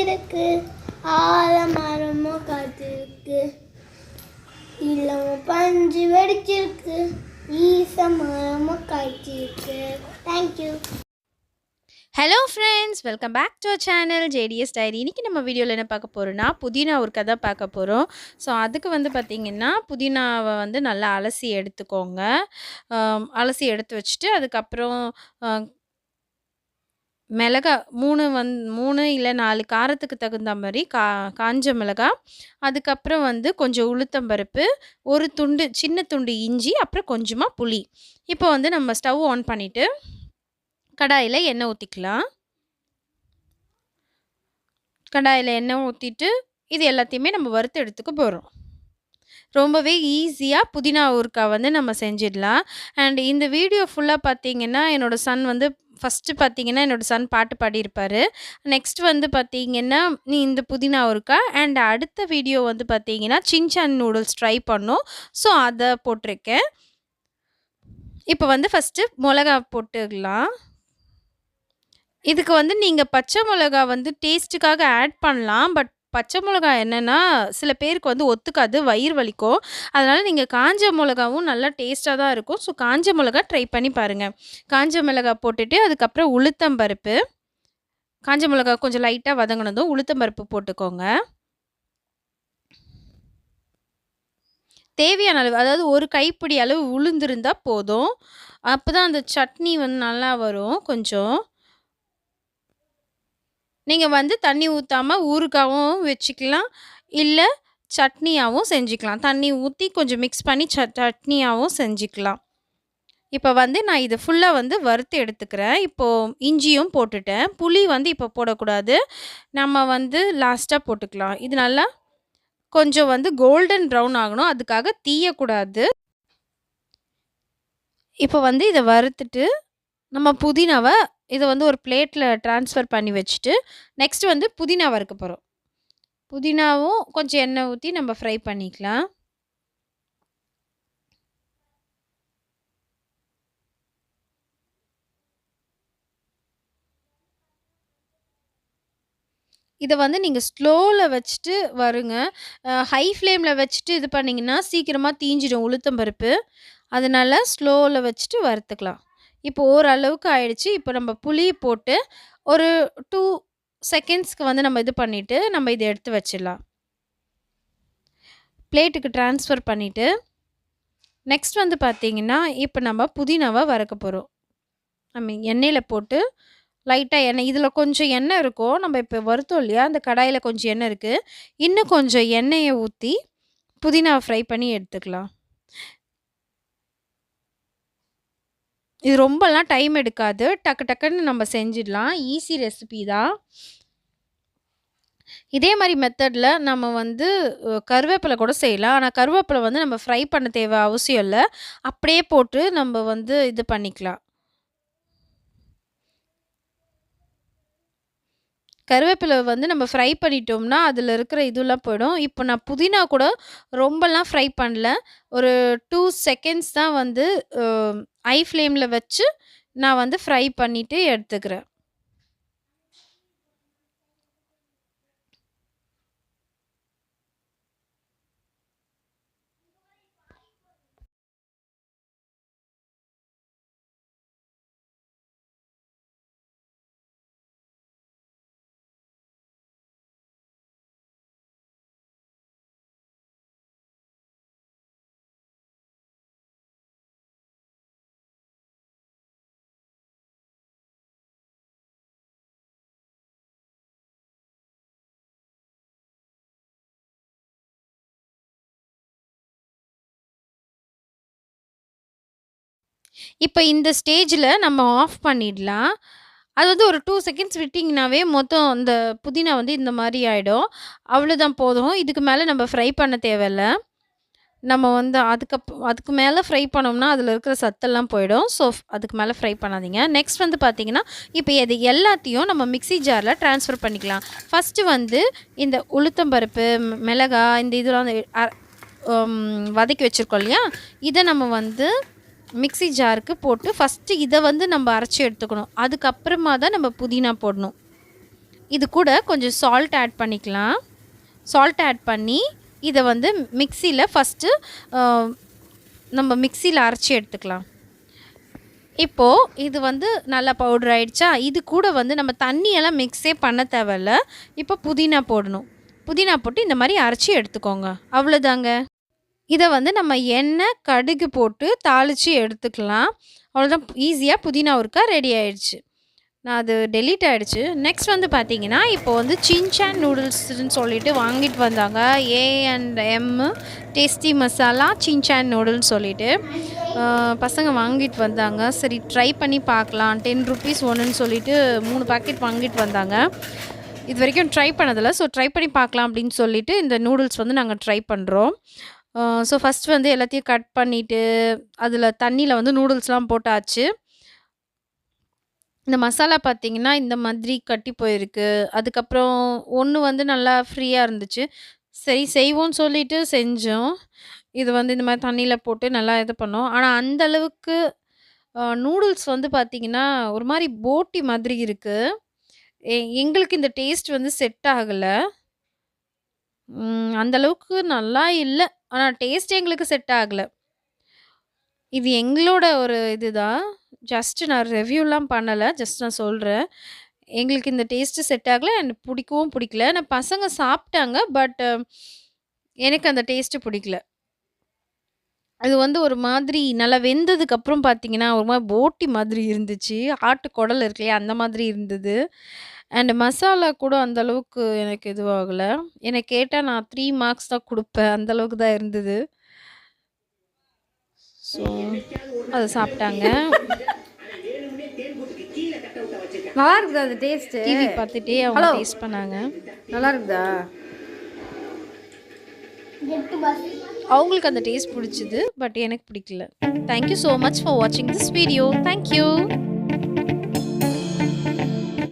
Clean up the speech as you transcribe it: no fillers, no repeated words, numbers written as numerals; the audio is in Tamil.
இருக்கு, ஆலமரமும் காத்திருக்கு, இளமும் பஞ்சு வெடிச்சிருக்கு, ஈச மரமும் காய்ச்சிருக்கு. Thank you. Hello friends, welcome back to our channel JDS diary. இன்றைக்கி நம்ம வீடியோவில் என்ன பார்க்க போகிறோன்னா புதினா ஒரு கதை பார்க்க போகிறோம். ஸோ அதுக்கு வந்து பார்த்திங்கன்னா புதினாவை வந்து நல்லா அலசி எடுத்துக்கோங்க. அலசி எடுத்து வச்சுட்டு அதுக்கப்புறம் மிளகா 3 இல்லை 4 காரத்துக்கு தகுந்த மாதிரி காஞ்ச மிளகா, அதுக்கப்புறம் வந்து கொஞ்சம் உளுத்தம்பருப்பு, ஒரு துண்டு சின்ன துண்டு இஞ்சி, அப்புறம் கொஞ்சமாக புளி. இப்போ வந்து நம்ம ஸ்டவ் ஆன் பண்ணிவிட்டு கடாயில் எண்ணெய் ஊற்றிக்கலாம். கடாயில் எண்ணெய் ஊற்றிட்டு இது எல்லாத்தையுமே நம்ம வறுத்து எடுத்துக்க போகிறோம். ரொம்பவே ஈஸியாக புதினா ஊறுகாய் வந்து நம்ம செஞ்சிடலாம். அண்ட் இந்த வீடியோ ஃபுல்லாக பார்த்தீங்கன்னா என்னோடய சன் வந்து ஃபஸ்ட்டு பார்த்தீங்கன்னா என்னோடய சன் பாட்டு பாடியிருப்பார். நெக்ஸ்ட் வந்து பார்த்தீங்கன்னா இந்த புதினா ஊறுகாய், அண்ட் அடுத்த வீடியோ வந்து பார்த்தீங்கன்னா சின்சான் நூடுல்ஸ் ட்ரை பண்ணோம். ஸோ அதை போட்டிருக்கேன். இப்போ வந்து ஃபஸ்ட்டு மிளகா போட்டுக்கலாம். இதுக்கு வந்து நீங்கள் பச்சை மிளகா வந்து டேஸ்ட்டுக்காக ஆட் பண்ணலாம். பட் பச்சை மிளகா என்னென்னா சில பேருக்கு வந்து ஒத்துக்காது, வயிறு வலிக்கும். அதனால் நீங்கள் காஞ்ச மிளகாவும் நல்லா டேஸ்ட்டாக தான் இருக்கும். ஸோ காஞ்ச மிளகா ட்ரை பண்ணி பாருங்கள். காஞ்ச மிளகா போட்டுட்டு அதுக்கப்புறம் உளுத்தம்பருப்பு, காஞ்ச மிளகா கொஞ்சம் லைட்டாக வதங்கினதும் உளுத்தம்பருப்பு போட்டுக்கோங்க. தேவையான அளவு, அதாவது ஒரு கைப்பிடி அளவு உளுந்திருந்தா போதும். அப்போ தான் அந்த சட்னி வந்து நல்லா வரும். கொஞ்சம் நீங்கள் வந்து தண்ணி ஊற்றாமல் ஊறுகாவும் வச்சுக்கலாம், இல்லை சட்னியாகவும் செஞ்சுக்கலாம். தண்ணி ஊற்றி கொஞ்சம் மிக்ஸ் பண்ணி சட்னியாகவும் செஞ்சுக்கலாம். இப்போ வந்து நான் இதை ஃபுல்லாக வந்து வறுத்து எடுத்துக்கிறேன். இப்போது இஞ்சியும் போட்டுட்டேன். புளி வந்து இப்போ போடக்கூடாது, நம்ம வந்து லாஸ்ட்டாக போட்டுக்கலாம். இது நல்லா கொஞ்சம் வந்து கோல்டன் ப்ரௌன் ஆகணும், அதுக்காக தீயக்கூடாது. இப்போ வந்து இதை வறுத்துட்டு நம்ம புதினாவை இதை வந்து ஒரு பிளேட்டில் ட்ரான்ஸ்ஃபர் பண்ணி வச்சுட்டு நெக்ஸ்ட் வந்து புதினா வறுக்க போகிறோம். புதினாவும் கொஞ்சம் எண்ணெய் ஊற்றி நம்ம ஃப்ரை பண்ணிக்கலாம். இதை வந்து நீங்கள் ஸ்லோவில் வச்சுட்டு வருங்க. ஹை ஃப்ளேமில் வச்சுட்டு இது பண்ணிங்கன்னா சீக்கிரமாக தீஞ்சிடும் உளுத்தம்பருப்பு. அதனால் ஸ்லோவில் வச்சுட்டு வறுத்துக்கலாம். இப்போ ஓரளவுக்கு ஆயிடுச்சு. இப்போ நம்ம புளி போட்டு ஒரு 2 செகண்ட்ஸ்க்கு வந்து நம்ம இது பண்ணிவிட்டு நம்ம இதை எடுத்து வச்சிடலாம். பிளேட்டுக்கு ட்ரான்ஸ்ஃபர் பண்ணிவிட்டு நெக்ஸ்ட் வந்து பார்த்திங்கன்னா இப்போ நம்ம புதினாவை வறுக்க போகிறோம். எண்ணெயில் போட்டு லைட்டாக எண்ணெய், இதில் கொஞ்சம் எண்ணெய் இருக்கும். நம்ம இப்போ வறுத்தோம் இல்லையா, அந்த கடாயில் கொஞ்சம் எண்ணெய் இருக்குது. இன்னும் கொஞ்சம் எண்ணெயை ஊற்றி புதினாவை ஃப்ரை பண்ணி எடுத்துக்கலாம். இது ரொம்பலாம் டைம் எடுக்காது, டக்கு டக்குன்னு நம்ம செஞ்சிடலாம். ஈஸி ரெசிபி தான். இதே மாதிரி மெத்தடில் நம்ம வந்து கருவேப்பிலை கூட செய்யலாம். ஆனால் கருவேப்பிலை வந்து நம்ம ஃப்ரை பண்ண தேவை அவசியம் இல்லை, அப்படியே போட்டு நம்ம வந்து இது பண்ணிக்கலாம். கருவேப்பிலை வந்து நம்ம ஃப்ரை பண்ணிட்டோம்னா அதில் இருக்கிற இதெல்லாம் போயிடும். இப்போ நான் புதினா கூட ரொம்பலாம் ஃப்ரை பண்ணல, ஒரு 2 செகண்ட்ஸ் தான் வந்து ஹை ஃப்ளேமில் வச்சு நான் வந்து ஃப்ரை பண்ணிவிட்டு எடுத்துக்கிறேன். இப்போ இந்த ஸ்டேஜில் நம்ம ஆஃப் பண்ணிடலாம். அது வந்து ஒரு 2 செகண்ட்ஸ் விட்டிங்கனாவே மொத்தம் அந்த புதினா வந்து இந்த மாதிரி ஆகிடும். அவ்வளோதான், போதும். இதுக்கு மேலே நம்ம ஃப்ரை பண்ண தேவையில்ல. நம்ம வந்து அதுக்கு மேலே ஃப்ரை பண்ணோம்னா அதில் இருக்கிற சத்தெல்லாம் போயிடும். ஸோ அதுக்கு மேலே ஃப்ரை பண்ணாதீங்க. நெக்ஸ்ட் வந்து பார்த்திங்கன்னா இப்போ இது எல்லாத்தையும் நம்ம மிக்ஸி ஜாரில் ட்ரான்ஸ்ஃபர் பண்ணிக்கலாம். ஃபஸ்ட்டு வந்து இந்த உளுத்தம்பருப்பு, மிளகாய், இந்த இதெல்லாம் வதக்கி வச்சுருக்கோம் இல்லையா, இதை நம்ம வந்து மிக்ஸி ஜாருக்கு போட்டு ஃபஸ்ட்டு இதை வந்து நம்ம அரைச்சி எடுத்துக்கணும். அதுக்கப்புறமா தான் நம்ம புதினா போடணும். இது கூட கொஞ்சம் சால்ட் ஆட் பண்ணிக்கலாம். சால்ட் ஆட் பண்ணி இதை வந்து மிக்சியில் ஃபஸ்ட்டு நம்ம மிக்சியில் அரைச்சி எடுத்துக்கலாம். இப்போது இது வந்து நல்லா பவுடர் ஆகிடுச்சா. இது கூட வந்து நம்ம தண்ணியெல்லாம் மிக்ஸே பண்ண தேவையில்ல. இப்போ புதினா போடணும். புதினா போட்டு இந்த மாதிரி அரைச்சி எடுத்துக்கோங்க. அவ்வளோதாங்க. இதை வந்து நம்ம எண்ணெய் கடுகு போட்டு தாளித்து எடுத்துக்கலாம். அவ்வளோதான், ஈஸியாக புதினா ஊறுகாய் ரெடி ஆகிடுச்சு. நான் அது டெலீட் ஆகிடுச்சு. நெக்ஸ்ட் வந்து பார்த்திங்கன்னா இப்போ வந்து சின்சான் நூடுல்ஸ்ன்னு சொல்லிட்டு வாங்கிட்டு வந்தாங்க. A&M tasty masala Shinchan noodles சொல்லிட்டு பசங்க வாங்கிட்டு வந்தாங்க. சரி ட்ரை பண்ணி பார்க்கலாம், 10 rupees ஒன்றுன்னு சொல்லிட்டு 3 பாக்கெட் வாங்கிட்டு வந்தாங்க. இது வரைக்கும் ட்ரை பண்ணதில்லை. ஸோ ட்ரை பண்ணி பார்க்கலாம் அப்படின்னு சொல்லிட்டு இந்த நூடுல்ஸ் வந்து நாங்கள் ட்ரை பண்ணுறோம். ஸோ ஃபஸ்ட் வந்து எல்லாத்தையும் கட் பண்ணிவிட்டு அதில் தண்ணியில் வந்து நூடுல்ஸ்லாம் போட்டாச்சு. இந்த மசாலா பார்த்திங்கன்னா இந்த மாதிரி கட்டி போயிருக்கு. அதுக்கப்புறம் ஒன்று வந்து நல்லா ஃப்ரீயாக இருந்துச்சு. சரி செய்வோன்னு சொல்லிட்டு செஞ்சோம். இது வந்து இந்த மாதிரி தண்ணியில் போட்டு நல்லா இது பண்ணோம். ஆனால் அந்த அளவுக்கு நூடுல்ஸ் வந்து பார்த்திங்கன்னா ஒரு மாதிரி போட்டி மாதிரி இருக்குது. எங்களுக்கு இந்த டேஸ்ட் வந்து செட் ஆகலை. அந்தளவுக்கு நல்லா இல்லை. ஆனால் டேஸ்ட் எங்களுக்கு செட் ஆகலை. இது எங்களோட ஒரு இதுதான். ஜஸ்ட்டு நான் ரிவ்யூலாம் பண்ணலை. ஜஸ்ட் நான் சொல்கிறேன். எங்களுக்கு இந்த டேஸ்ட்டு செட் ஆகலை. எனக்கு பிடிக்கவும் பிடிக்கல. நான் பசங்க சாப்பிட்டாங்க. பட் எனக்கு அந்த டேஸ்ட்டு பிடிக்கல. அது வந்து ஒரு மாதிரி நல்லா வெந்ததுக்கப்புறம் பார்த்திங்கன்னா ஒரு மாதிரி போட்டி மாதிரி இருந்துச்சு. ஆட்டு குடல் இருக்கு இல்லையா, அந்த மாதிரி இருந்தது. அண்ட் மசாலா கூட அந்த அளவுக்கு எனக்கு இதுவாகலை. என்னை கேட்டால் நான் 3 மார்க்ஸ் தான் கொடுப்பேன். அந்தளவுக்கு தான் இருந்தது. ஸோ அதை சாப்பிட்டாங்க. நல்லா இருக்குதா அது டேஸ்ட்டு? டிவி பார்த்துட்டே அவங்க டேஸ்ட் பண்ணாங்க. நல்லா இருக்குதா? அவங்களுக்கு அந்த டேஸ்ட் பிடிச்சிது. பட் எனக்கு பிடிக்கல. தேங்க்யூ ஸோ மச் ஃபார் வாட்சிங் திஸ் வீடியோ. தேங்க்யூ.